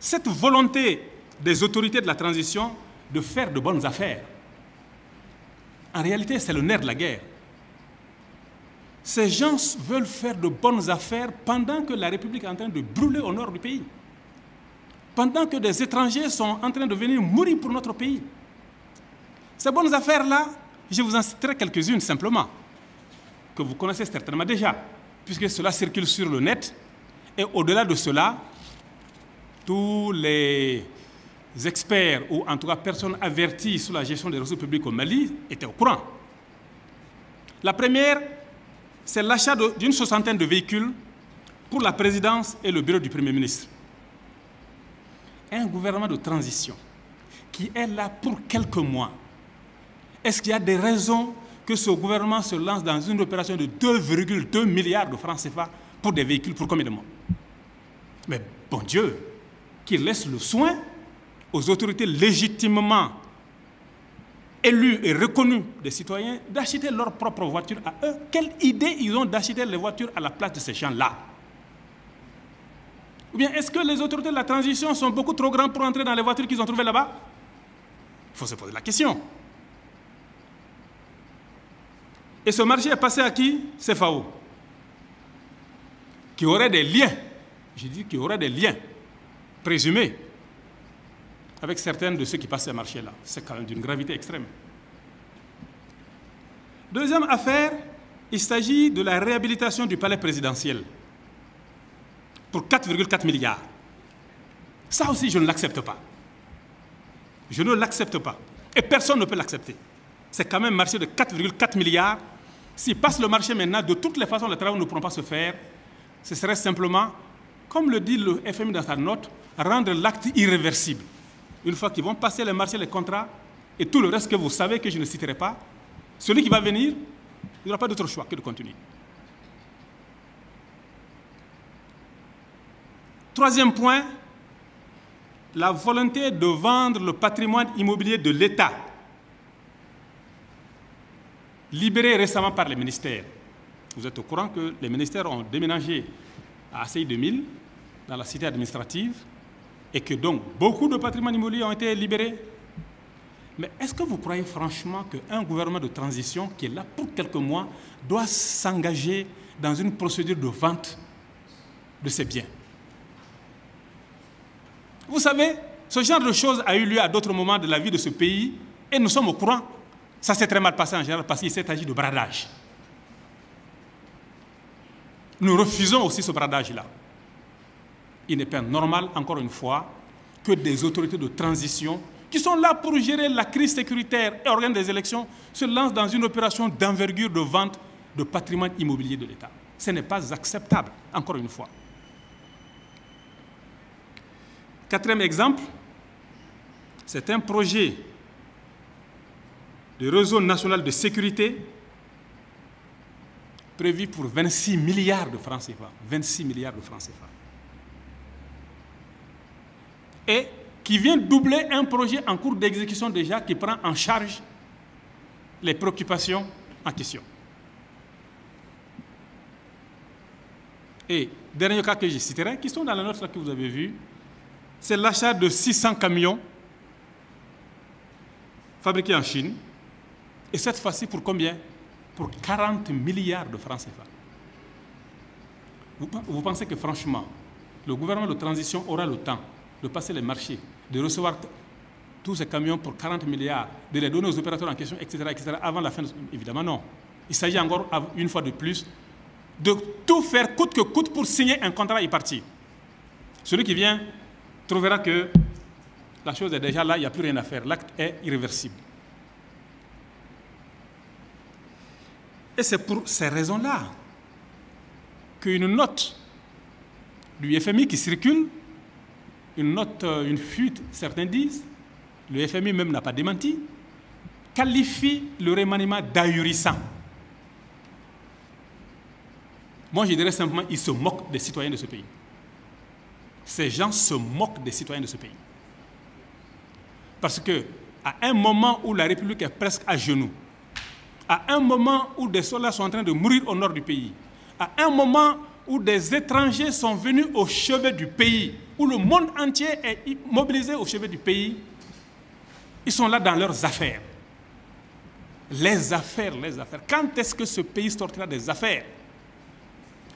cette volonté des autorités de la transition de faire de bonnes affaires, en réalité, c'est le nerf de la guerre. Ces gens veulent faire de bonnes affaires pendant que la République est en train de brûler au nord du pays. Pendant que des étrangers sont en train de venir mourir pour notre pays. Ces bonnes affaires-là, je vous en citerai quelques-unes simplement, que vous connaissez certainement déjà, puisque cela circule sur le net. Et au-delà de cela, tous les experts, ou en tout cas personnes averties sur la gestion des ressources publiques au Mali, étaient au courant. La première, c'est l'achat d'une soixantaine de véhicules pour la présidence et le bureau du Premier ministre. Un gouvernement de transition qui est là pour quelques mois. Est-ce qu'il y a des raisons que ce gouvernement se lance dans une opération de 2,2 milliards de francs CFA pour des véhicules pour combien de mois? Mais bon Dieu, qu'il laisse le soin aux autorités légitimement élus et reconnus des citoyens d'acheter leur propre voiture à eux. Quelle idée ils ont d'acheter les voitures à la place de ces gens-là? Ou bien est-ce que les autorités de la transition sont beaucoup trop grands pour entrer dans les voitures qu'ils ont trouvées là-bas? Il faut se poser la question. Et ce marché est passé à qui? CFAO, qui aurait des liens, je dis qui aurait des liens présumés avec certains de ceux qui passent ce marché-là. C'est quand même d'une gravité extrême. Deuxième affaire, il s'agit de la réhabilitation du palais présidentiel pour 4,4 milliards. Ça aussi, je ne l'accepte pas. Je ne l'accepte pas. Et personne ne peut l'accepter. C'est quand même un marché de 4,4 milliards. S'il passe le marché maintenant, de toutes les façons, les travaux ne pourront pas se faire. Ce serait simplement, comme le dit le FMI dans sa note, rendre l'acte irréversible. Une fois qu'ils vont passer les marchés, les contrats, et tout le reste que vous savez que je ne citerai pas, celui qui va venir, il n'aura pas d'autre choix que de continuer. Troisième point, la volonté de vendre le patrimoine immobilier de l'État, libéré récemment par les ministères. Vous êtes au courant que les ministères ont déménagé à ACI 2000, dans la cité administrative, et que donc beaucoup de patrimoine immobilier ont été libérés. Mais est-ce que vous croyez franchement qu'un gouvernement de transition qui est là pour quelques mois doit s'engager dans une procédure de vente de ses biens? Vous savez, ce genre de choses a eu lieu à d'autres moments de la vie de ce pays et nous sommes au courant. Ça s'est très mal passé en général parce qu'il s'est agi de bradage. Nous refusons aussi ce bradage-là. Il n'est pas normal, encore une fois, que des autorités de transition qui sont là pour gérer la crise sécuritaire et organiser des élections se lancent dans une opération d'envergure de vente de patrimoine immobilier de l'État. Ce n'est pas acceptable, encore une fois. Quatrième exemple, c'est un projet de réseau national de sécurité prévu pour 26 milliards de francs CFA. 26 milliards de francs CFA. Et qui vient doubler un projet en cours d'exécution déjà qui prend en charge les préoccupations en question. Et dernier cas que je citerai, qui sont dans la note que vous avez vue, c'est l'achat de 600 camions fabriqués en Chine. Et cette fois-ci, pour combien? Pour 40 milliards de francs CFA. Vous pensez que franchement, le gouvernement de transition aura le temps de passer les marchés, de recevoir tous ces camions pour 40 milliards, de les donner aux opérateurs en question, etc., avant la fin de... Évidemment, non. Il s'agit encore, une fois de plus, de tout faire coûte que coûte pour signer un contrat et partir. Celui qui vient trouvera que la chose est déjà là, il n'y a plus rien à faire. L'acte est irréversible. Et c'est pour ces raisons-là qu'une note du FMI qui circule, une fuite, certains disent, le FMI même n'a pas démenti, qualifie le remaniement d'ahurissant. Moi, je dirais simplement qu'ils se moquent des citoyens de ce pays. Ces gens se moquent des citoyens de ce pays. Parce qu'à un moment où la République est presque à genoux, à un moment où des soldats sont en train de mourir au nord du pays, à un moment où des étrangers sont venus au chevet du pays, où le monde entier est mobilisé au chevet du pays, ils sont là dans leurs affaires. Les affaires, les affaires. Quand est-ce que ce pays sortira des affaires?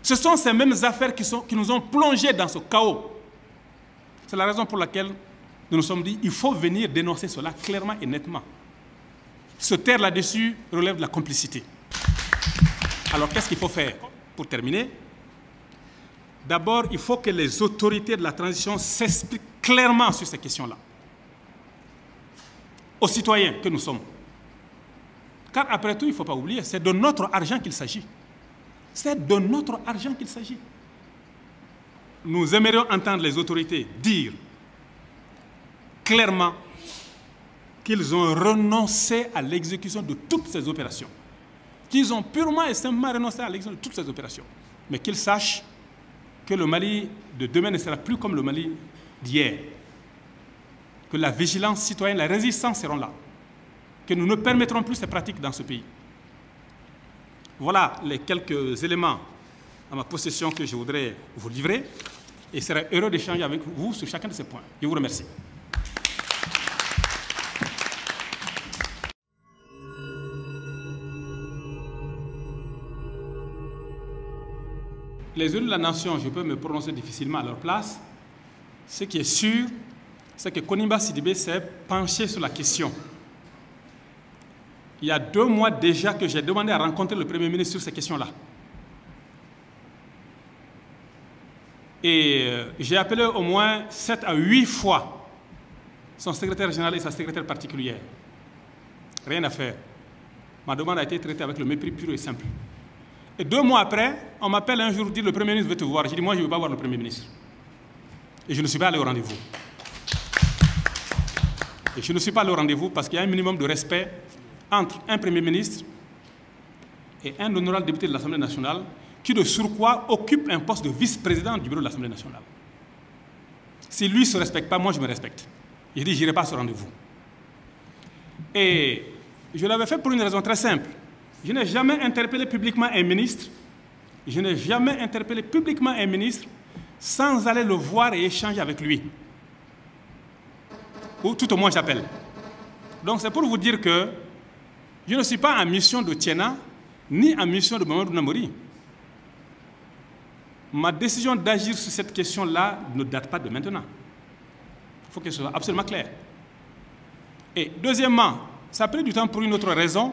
Ce sont ces mêmes affaires qui nous ont plongés dans ce chaos. C'est la raison pour laquelle nous nous sommes dit qu'il faut venir dénoncer cela clairement et nettement. Se taire là-dessus relève de la complicité. Alors, qu'est-ce qu'il faut faire? Pour terminer, d'abord, il faut que les autorités de la transition s'expliquent clairement sur ces questions-là. Aux citoyens que nous sommes. Car après tout, il ne faut pas oublier, c'est de notre argent qu'il s'agit. C'est de notre argent qu'il s'agit. Nous aimerions entendre les autorités dire clairement qu'ils ont renoncé à l'exécution de toutes ces opérations. Qu'ils ont purement et simplement renoncé à l'exécution de toutes ces opérations. Mais qu'ils sachent que le Mali de demain ne sera plus comme le Mali d'hier. Que la vigilance citoyenne, la résistance seront là. Que nous ne permettrons plus ces pratiques dans ce pays. Voilà les quelques éléments à ma possession que je voudrais vous livrer et je serai heureux d'échanger avec vous sur chacun de ces points. Je vous remercie. Les élus de la nation, je peux me prononcer difficilement à leur place. Ce qui est sûr, c'est que Koniba Sidibé s'est penché sur la question. Il y a 2 mois déjà que j'ai demandé à rencontrer le Premier ministre sur ces questions-là. Et j'ai appelé au moins 7 à 8 fois son secrétaire général et sa secrétaire particulière. Rien à faire. Ma demande a été traitée avec le mépris pur et simple. Et 2 mois après, on m'appelle un jour, dit le Premier ministre veut te voir. J'ai dit, moi, je ne veux pas voir le Premier ministre. Et je ne suis pas allé au rendez-vous. Et je ne suis pas allé au rendez-vous parce qu'il y a un minimum de respect entre un Premier ministre et un honorable député de l'Assemblée nationale qui, de surcroît, occupe un poste de vice-président du bureau de l'Assemblée nationale. Si lui ne se respecte pas, moi, je me respecte. J'ai dit, je n'irai pas à ce rendez-vous. Et je l'avais fait pour une raison très simple. Je n'ai jamais interpellé publiquement un ministre. Je n'ai jamais interpellé publiquement un ministre sans aller le voir et échanger avec lui. Ou tout au moins, j'appelle. Donc, c'est pour vous dire que je ne suis pas en mission de Tiena, ni en mission de Mamadou Namori. Ma décision d'agir sur cette question-là ne date pas de maintenant. Il faut que ce soit absolument clair. Et deuxièmement, ça a pris du temps pour une autre raison.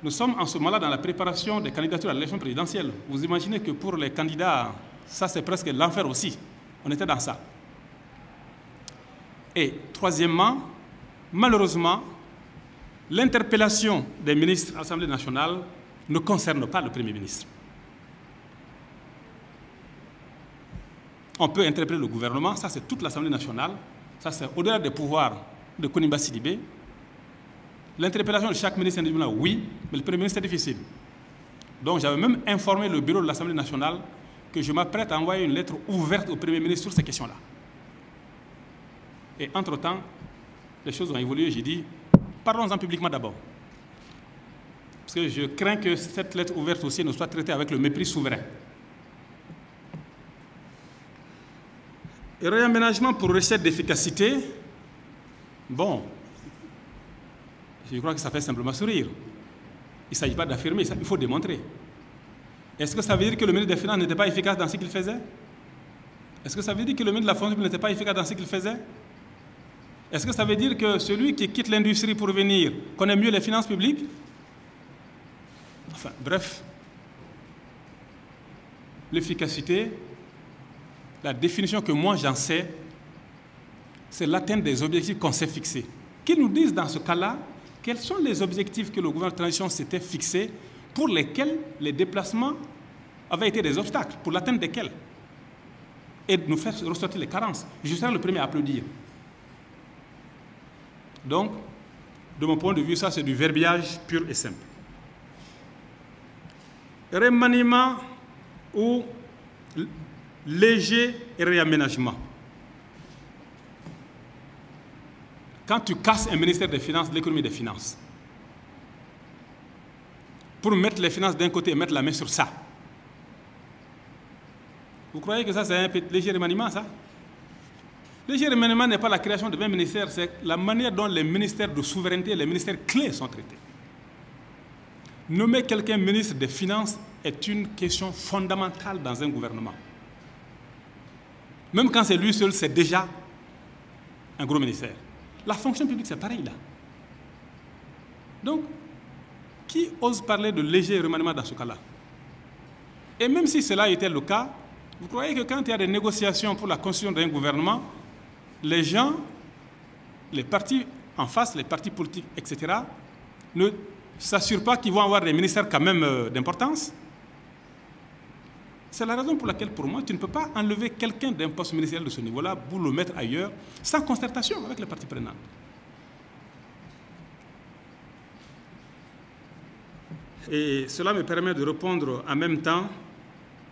Nous sommes en ce moment-là dans la préparation des candidatures à l'élection présidentielle. Vous imaginez que pour les candidats, ça c'est presque l'enfer aussi. On était dans ça. Et troisièmement, malheureusement, l'interpellation des ministres à l'Assemblée nationale ne concerne pas le Premier ministre. On peut interpeller le gouvernement, ça c'est toute l'Assemblée nationale, ça c'est au-delà des pouvoirs de Koniba Sidibé. L'interpellation de chaque ministre individuel, oui, mais le Premier ministre, c'est difficile. Donc j'avais même informé le bureau de l'Assemblée nationale que je m'apprête à envoyer une lettre ouverte au Premier ministre sur ces questions-là. Et entre-temps, les choses ont évolué, j'ai dit, parlons-en publiquement d'abord. Parce que je crains que cette lettre ouverte aussi ne soit traitée avec le mépris souverain. Et réaménagement pour recette d'efficacité, bon, je crois que ça fait simplement sourire. Il ne s'agit pas d'affirmer, il faut démontrer. Est-ce que ça veut dire que le ministre des Finances n'était pas efficace dans ce qu'il faisait? Est-ce que ça veut dire que le ministre de la Fonction n'était pas efficace dans ce qu'il faisait? Est-ce que ça veut dire que celui qui quitte l'industrie pour venir connaît mieux les finances publiques? Enfin, bref. L'efficacité, la définition que moi j'en sais, c'est l'atteinte des objectifs qu'on s'est fixés. Qu'ils nous disent dans ce cas-là, quels sont les objectifs que le gouvernement de transition s'était fixés pour lesquels les déplacements avaient été des obstacles, pour l'atteinte desquels? Et de nous faire ressortir les carences. Je serai le premier à applaudir. Donc, de mon point de vue, ça c'est du verbiage pur et simple. Remaniement ou léger réaménagement. Quand tu casses un ministère des Finances, de l'économie et des finances, pour mettre les finances d'un côté et mettre la main sur ça, Vous croyez que ça, c'est un léger remaniement, ça? Léger remaniement n'est pas la création de 20 ministères, c'est la manière dont les ministères de souveraineté et les ministères clés sont traités. Nommer quelqu'un ministre des Finances est une question fondamentale dans un gouvernement. Même quand c'est lui seul, c'est déjà un gros ministère. La fonction publique, c'est pareil là. Donc, qui ose parler de léger remaniement dans ce cas-là? Et même si cela était le cas, vous croyez que quand il y a des négociations pour la construction d'un gouvernement, les gens, les partis en face, les partis politiques, etc., ne s'assurent pas qu'ils vont avoir des ministères quand même d'importance? C'est la raison pour laquelle, pour moi, tu ne peux pas enlever quelqu'un d'un poste ministériel de ce niveau-là pour le mettre ailleurs, sans concertation avec les parties prenantes. Et cela me permet de répondre en même temps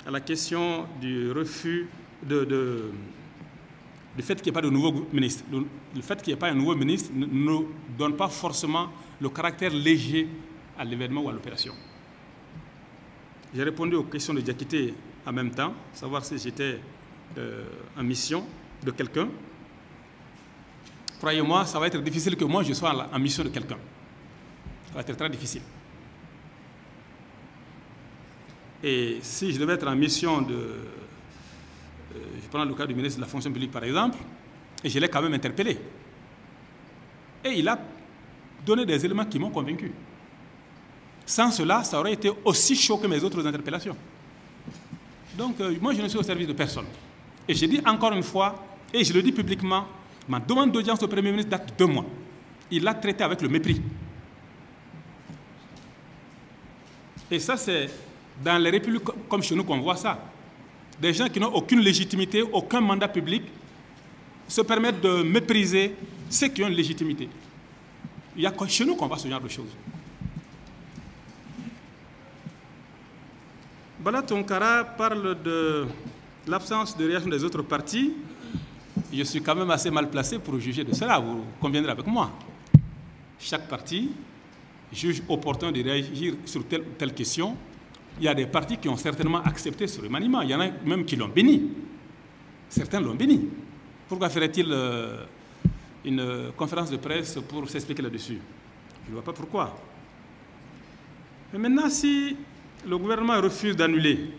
à la question du refus du fait qu'il n'y ait pas de nouveau ministre. Le fait qu'il n'y ait pas un nouveau ministre ne donne pas forcément le caractère léger à l'événement ou à l'opération. J'ai répondu aux questions de Diakité en même temps, savoir si j'étais en mission de quelqu'un. Croyez-moi, ça va être difficile que moi je sois en mission de quelqu'un. Ça va être très difficile. Et si je devais être en mission je prends le cas du ministre de la fonction publique par exemple, et je l'ai quand même interpellé. Et il a donné des éléments qui m'ont convaincu. Sans cela, ça aurait été aussi chaud que mes autres interpellations. Donc, moi, je ne suis au service de personne. Et je dis encore une fois, et je le dis publiquement, ma demande d'audience au Premier ministre date de 2 mois. Il l'a traité avec le mépris. Et ça, c'est dans les républiques comme chez nous qu'on voit ça. Des gens qui n'ont aucune légitimité, aucun mandat public, se permettent de mépriser ceux qui ont une légitimité. Il y a chez nous qu'on voit ce genre de choses. Bala Tonkara parle de l'absence de réaction des autres partis. Je suis quand même assez mal placé pour juger de cela, vous conviendrez avec moi. Chaque parti juge opportun de réagir sur telle ou telle question. Il y a des partis qui ont certainement accepté ce remaniement. Il y en a même qui l'ont béni. Certains l'ont béni. Pourquoi ferait-il une conférence de presse pour s'expliquer là-dessus? Je ne vois pas pourquoi. Mais maintenant, si le gouvernement refuse d'annuler,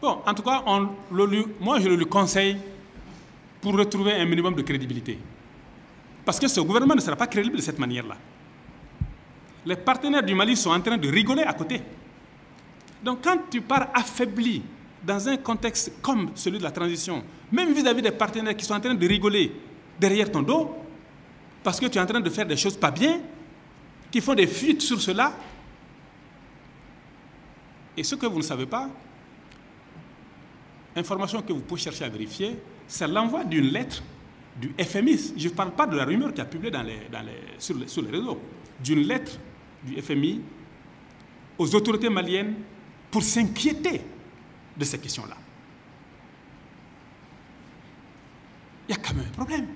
bon, en tout cas, moi je le lui conseille pour retrouver un minimum de crédibilité. Parce que ce gouvernement ne sera pas crédible de cette manière-là. Les partenaires du Mali sont en train de rigoler à côté. Donc quand tu pars affaibli dans un contexte comme celui de la transition, même vis-à-vis des partenaires qui sont en train de rigoler derrière ton dos, parce que tu es en train de faire des choses pas bien, qui font des fuites sur cela, et ce que vous ne savez pas, information que vous pouvez chercher à vérifier, c'est l'envoi d'une lettre du FMI. Je ne parle pas de la rumeur qui a publié sur les réseaux, d'une lettre du FMI aux autorités maliennes pour s'inquiéter de ces questions-là. Il y a quand même un problème.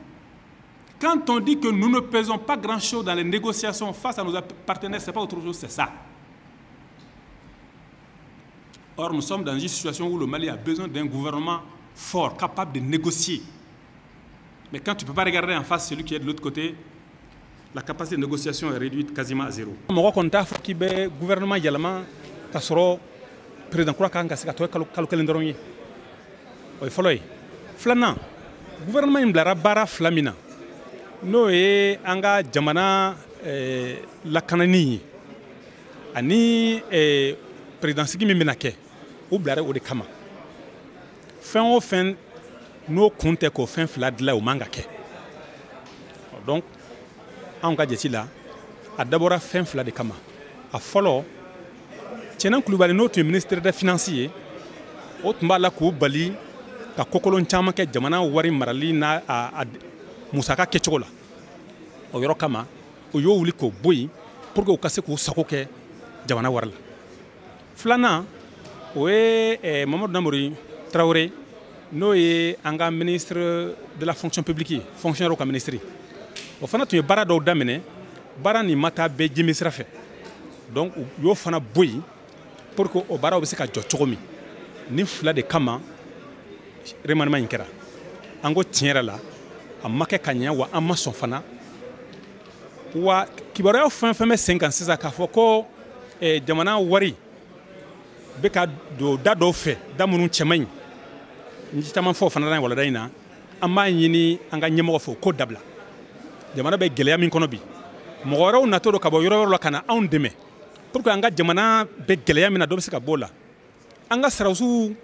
Quand on dit que nous ne pesons pas grand-chose dans les négociations face à nos partenaires, ce n'est pas autre chose, c'est ça. Or, nous sommes dans une situation où le Mali a besoin d'un gouvernement fort, capable de négocier. Mais quand tu ne peux pas regarder en face celui qui est de l'autre côté, la capacité de négociation est réduite quasiment à zéro. Je suis qui le gouvernement également, le président Kourakang, le gouvernement est bara flamina. Nous sommes anga jamana la kanani. Ani président Sigi Miminake. Ou blare ou de kama. Fin au fin, nous comptons qu'au fin flad là au mangake. Donc, on a dit là, à d'abord fin flad de kama. À follow, tiens que le notre ministre des Finances, autre mbala ko bali, ka kokolon chama ke jamana wari marali na a musaka kechola. O yoro kama, o yo wuli ko boy, pour que o kase ko sako ke jamana warla. Flana, oui, Mamadou Namouri Traoré, nous sommes ministre de la fonction publique, fonctionnaire au ministère. Au final, tu es bara do damene, bara ni mata be jimisra fait. Donc, yo fana boy pour que o bara obese ka jochomi. ni fila de kama remaniement in kɛra an ko tiɲɛ yɛrɛ la a ma kɛ ka ɲɛ wa an ma sɔn fana wa kibaruya fɛn fɛn bɛ sen kan sisan k'a fɔ ko jamana wari bɛ ka don da dɔw fɛ da minnu cɛ man ɲi n ye caman fɔ o fana na walanda in na an b'a ɲini an ka ɲɛmɔgɔ fɛ o ko dabila jamana bɛ gɛlɛya min kɔnɔ bi mɔgɔ wɛrɛw natɔ don ka bɔ yɔrɔ wɛrɛw la ka na anw dɛmɛ pour que an ka jamana bɛ gɛlɛya min na dɔ bɛ se ka bɔ o la an ka saraisiw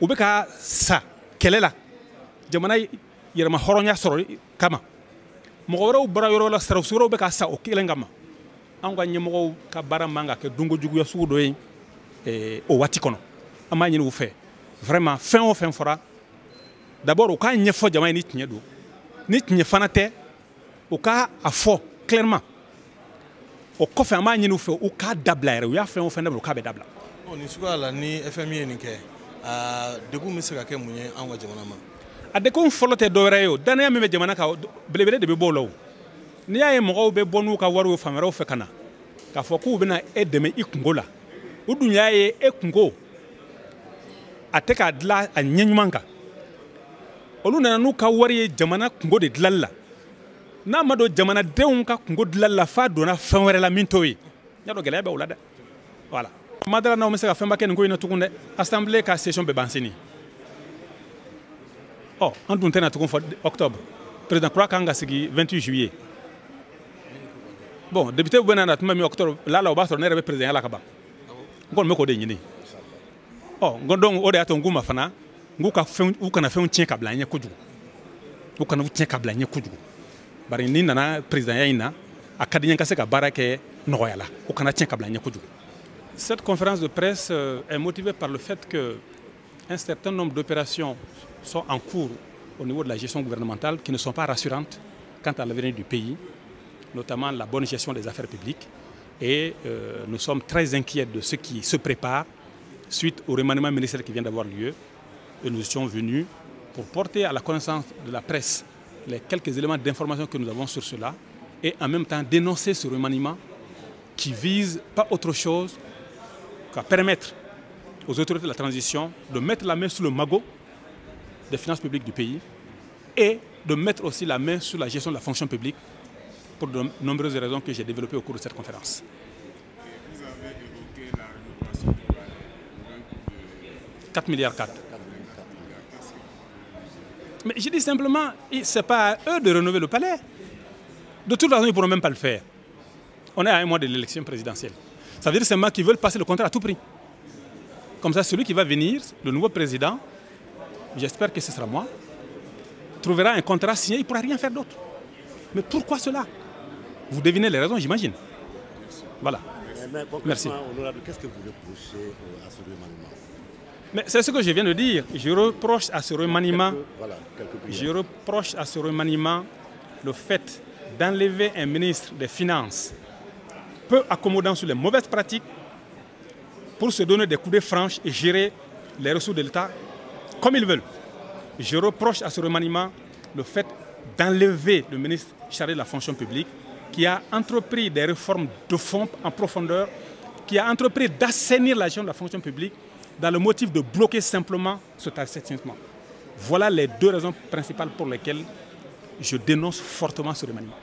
u bɛ ka sa kɛlɛ la jamana yɛrɛma hɔrɔnya sɔrɔ kama mɔgɔ wɛrɛw bɔra yɔrɔ la saraisi wɛrɛw bɛ ka sa o kelen kama anw ka ɲɛmɔgɔw ka baara man ka kɛ donkojuguya sugu dɔ ye o waati kɔnɔ an b'a ɲini u fɛ vraiment fɛn o fɛn fɔra d'abord u k'a ɲɛfɔ jama ye ni tiɲɛ don ni tiɲɛ fana tɛ u k'a fɔ clairement o kɔfɛ an b'a ɲini u fɛ u k'a dabila yɛrɛ u y'a fɛn o fɛn dabila u k'a bɛ dabila. Nin suguya la ni FMI ye nin kɛ degun bɛ se ka kɛ mun ye an ka jamana ma. A degun fɔlɔ tɛ dɔwɛrɛ ye o danaya min bɛ jamana kan belebele de bɛ bɔ o la o n'i y'a ye mɔgɔw bɛ bɔ n'u ka wariw fan wɛrɛw fɛ ka na k'a fɔ k'u bɛna e dɛmɛ i kungo la u dun y'a ye e kungo a tɛ k'a dilan a ɲɛ ɲuman kan olu nana n'u ka wari ye jamana kungo de dilanli la n'a ma don jamanadenw ka kungo dilanli la f'a donna fɛn wɛrɛ la min t'o ye n y'a dɔn gɛlɛya bɛ o la dɛ voilà. Madara n'aw bɛ se ka fɛnba kɛ nin ko in na tugun dɛ assemblée ka session bɛ ban sini an dun tɛna tugun fɔ octobre président kura kan ka sigi 28 juillet bon député bɛ na tuma min octobre lala o b'a sɔrɔ ne yɛrɛ bɛ président yala ka ban n kɔni bɛ k'o de ɲini donc o de y'a to n k'u ma fana n k'u u kana fɛnw tiɲɛ ka bila an ɲɛ kojugu u kana u tiɲɛ ka bila an ɲɛ kojugu bari ni nana présidenya in na a ka di n ye ka se ka baara kɛ nɔgɔya la u kana tiɲɛ ka bila an ɲɛ kojugu. Cette conférence de presse est motivée par le fait qu'un certain nombre d'opérations sont en cours au niveau de la gestion gouvernementale qui ne sont pas rassurantes quant à l'avenir du pays, notamment la bonne gestion des affaires publiques. Et nous sommes très inquiets de ce qui se prépare suite au remaniement ministériel qui vient d'avoir lieu. Et nous étions venus pour porter à la connaissance de la presse les quelques éléments d'information que nous avons sur cela et en même temps dénoncer ce remaniement qui vise pas autre chose qu'à permettre aux autorités de la transition de mettre la main sur le magot des finances publiques du pays et de mettre aussi la main sur la gestion de la fonction publique pour de nombreuses raisons que j'ai développées au cours de cette conférence. Vous avez évoqué la rénovation du palais, 4 milliards 4. Mais je dis simplement, ce n'est pas à eux de rénover le palais. De toute façon, ils ne pourront même pas le faire. On est à un mois de l'élection présidentielle. Ça veut dire seulement qu'ils veulent passer le contrat à tout prix. Comme ça, celui qui va venir, le nouveau président, j'espère que ce sera moi, trouvera un contrat signé, il ne pourra rien faire d'autre. Mais pourquoi cela? Vous devinez les raisons, j'imagine. Voilà. Merci. Honorable, qu'est-ce que vous reprochez à ce remaniement? Mais c'est ce que je viens de dire. Je reproche à ce remaniement, le fait d'enlever un ministre des Finances peu accommodant sur les mauvaises pratiques pour se donner des coups de franche et gérer les ressources de l'État comme ils veulent. Je reproche à ce remaniement le fait d'enlever le ministre chargé de la fonction publique qui a entrepris des réformes de fond en profondeur, qui a entrepris d'assainir la gestion de la fonction publique dans le motif de bloquer simplement ce assainissement. Voilà les deux raisons principales pour lesquelles je dénonce fortement ce remaniement.